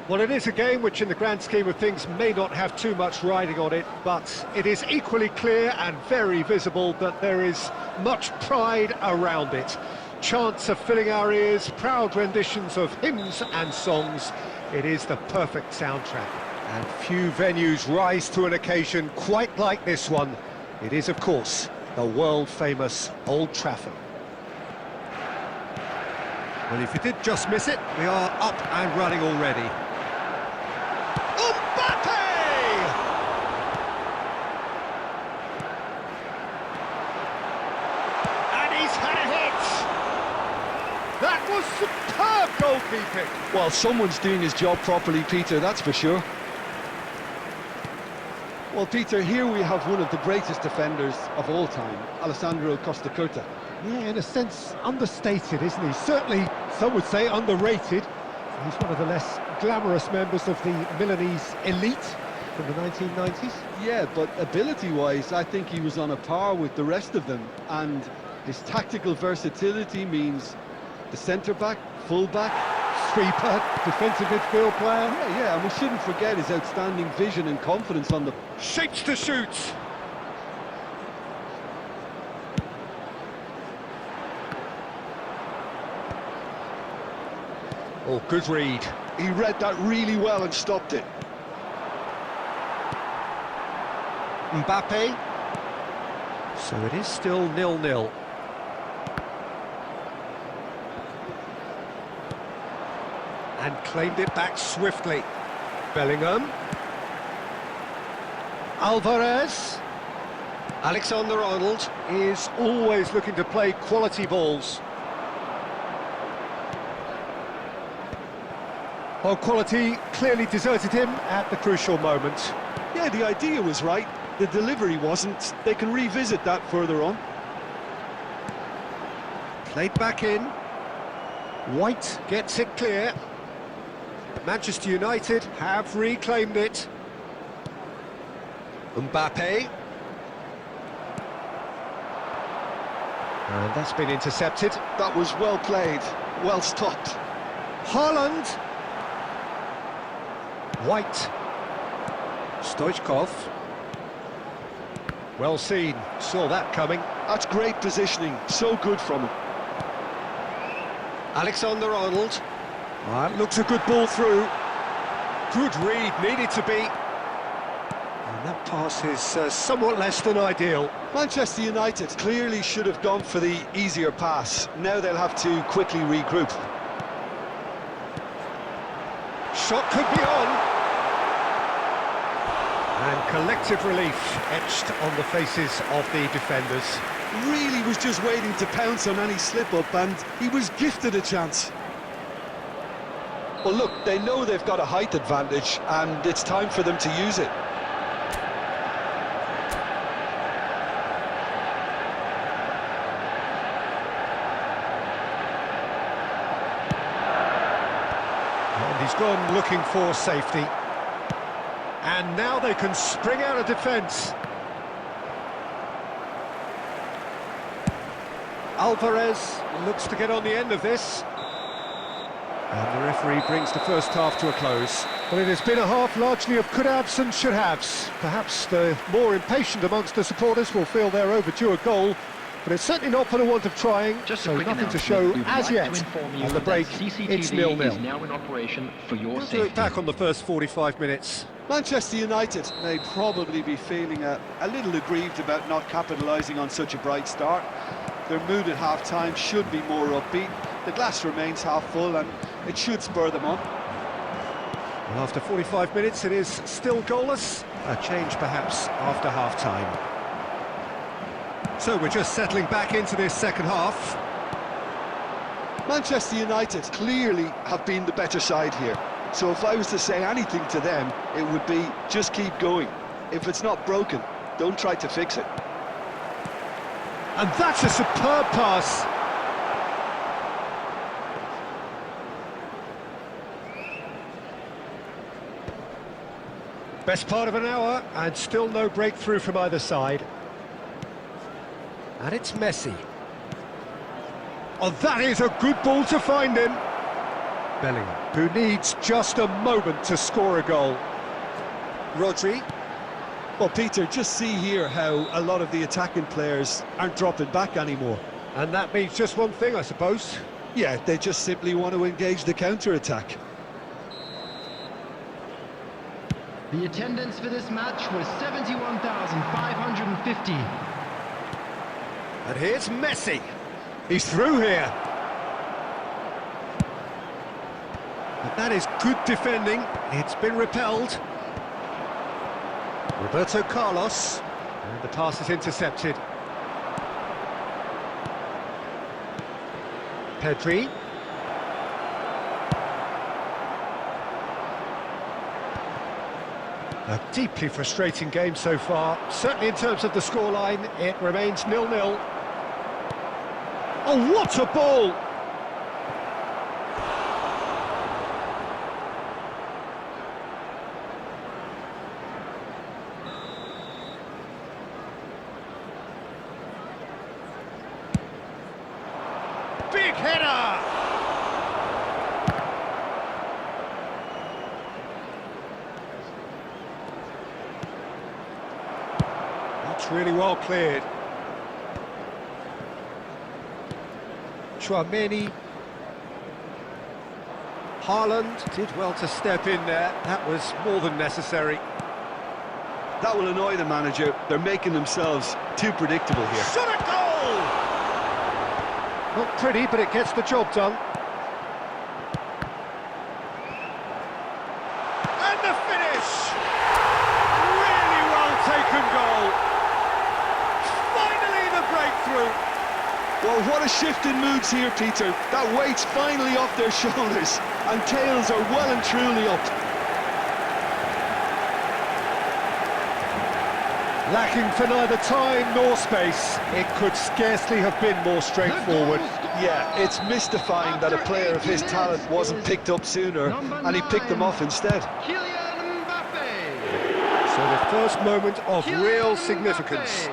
Well, it is a game which in the grand scheme of things may not have too much riding on it, but it is equally clear and very visible that there is much pride around it. Chants are filling our ears, proud renditions of hymns and songs. It is the perfect soundtrack. And few venues rise to an occasion quite like this one. It is, of course, the world-famous Old Trafford. Well, if you did just miss it, we are up and running already. That was superb goalkeeping! Well, someone's doing his job properly, Peter, that's for sure. Well, Peter, here we have one of the greatest defenders of all time, Alessandro Costa Curta. Yeah, in a sense, understated, isn't he? Certainly, some would say underrated. He's one of the less glamorous members of the Milanese elite from the 1990s. Yeah, but ability-wise, I think he was on a par with the rest of them, and his tactical versatility means the centre-back, full-back, sweeper, defensive midfield player. Yeah, and we shouldn't forget his outstanding vision and confidence on the... Shapes to shoot! Oh, good read. He read that really well and stopped it. Mbappe. So it is still 0-0. And claimed it back swiftly. Bellingham. Alvarez. Alexander-Arnold is always looking to play quality balls. Well, quality clearly deserted him at the crucial moment. Yeah, the idea was right. The delivery wasn't. They can revisit that further on. Played back in. White gets it clear. Manchester United have reclaimed it. Mbappe. And that's been intercepted. That was well played, well stopped. Haaland. White. Stoichkov. Well seen, saw that coming. That's great positioning, so good from him. Alexander-Arnold. That looks a good ball through. Good read, needed to be. And that pass is somewhat less than ideal. Manchester United clearly should have gone for the easier pass. Now they'll have to quickly regroup. Shot could be on. And collective relief etched on the faces of the defenders. Really was just waiting to pounce on any slip-up, and he was gifted a chance. Well, look, they know they've got a height advantage, and it's time for them to use it. And he's gone looking for safety. And now they can spring out of defence. Alvarez looks to get on the end of this. And the referee brings the first half to a close. Well, it has been a half largely of could-haves and should-haves. Perhaps the more impatient amongst the supporters will feel they're overdue a goal, but it's certainly not for the want of trying, so nothing to show as yet. On the break, it's 0-0. is now in operation for your We'll safety. look back on the first 45 minutes. Manchester United may probably be feeling a little aggrieved about not capitalising on such a bright start. Their mood at half-time should be more upbeat. The glass remains half full and it should spur them on. Well, after 45 minutes, it is still goalless. A change, perhaps, after half-time. So we're just settling back into this second half. Manchester United clearly have been the better side here. So if I was to say anything to them, it would be just keep going. If it's not broken, don't try to fix it. And that's a superb pass. Best part of an hour, and still no breakthrough from either side. And it's Messi. Oh, that is a good ball to find him. Bellingham, who needs just a moment to score a goal. Rodri. Well, Peter, just see here how a lot of the attacking players aren't dropping back anymore. And that means just one thing, I suppose. Yeah, they just simply want to engage the counter-attack. The attendance for this match was 71,550. And here's Messi. He's through here. But that is good defending. It's been repelled. Roberto Carlos. And the pass is intercepted. Pedri. A deeply frustrating game so far. Certainly in terms of the scoreline, it remains 0-0. Oh, what a ball! Big header! That's really well cleared. Chouameni. Haaland did well to step in there. That was more than necessary. That will annoy the manager. They're making themselves too predictable here. Shot a goal! Not pretty, but it gets the job done. And the finish! Really well taken goal. Finally the breakthrough. Well, what a shift in moods here, Peter. That weight's finally off their shoulders, and tails are well and truly up. Lacking for neither time nor space, it could scarcely have been more straightforward. Yeah, it's mystifying that a player of his talent wasn't picked up sooner, and he picked them off instead. So the first moment of real significance.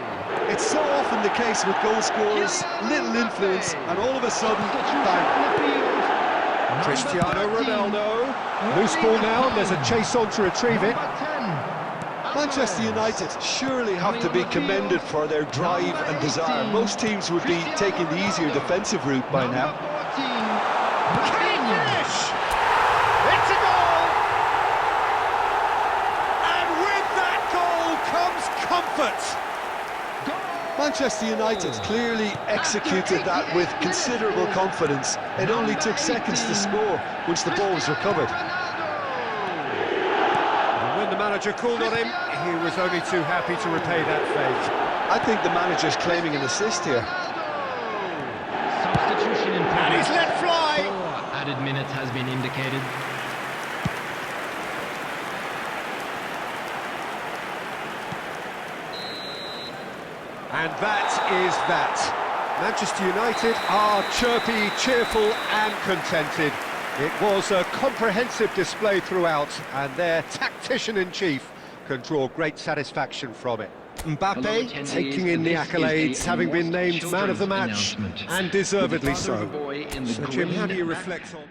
It's so often the case with goal scorers, little influence, and all of a sudden, bang. Cristiano Ronaldo. Loose ball now, and there's a chase on to retrieve it. Manchester United surely have to be commended for their drive and desire. Most teams would be taking the easier defensive route by now. Can he finish? It's a goal! And with that goal comes comfort. Manchester United clearly executed that with considerable confidence. It only took seconds to score once the ball was recovered. And when the manager called on him, he was only too happy to repay that fate. I think the manager's claiming an assist here. Substitution in And he's let fly! 4 added minutes has been indicated. And that is that. Manchester United are chirpy, cheerful and contented. It was a comprehensive display throughout, and their tactician-in-chief can draw great satisfaction from it. Mbappe taking in the accolades, having been named man of the match, and deservedly so. So Jim, how do you reflect on...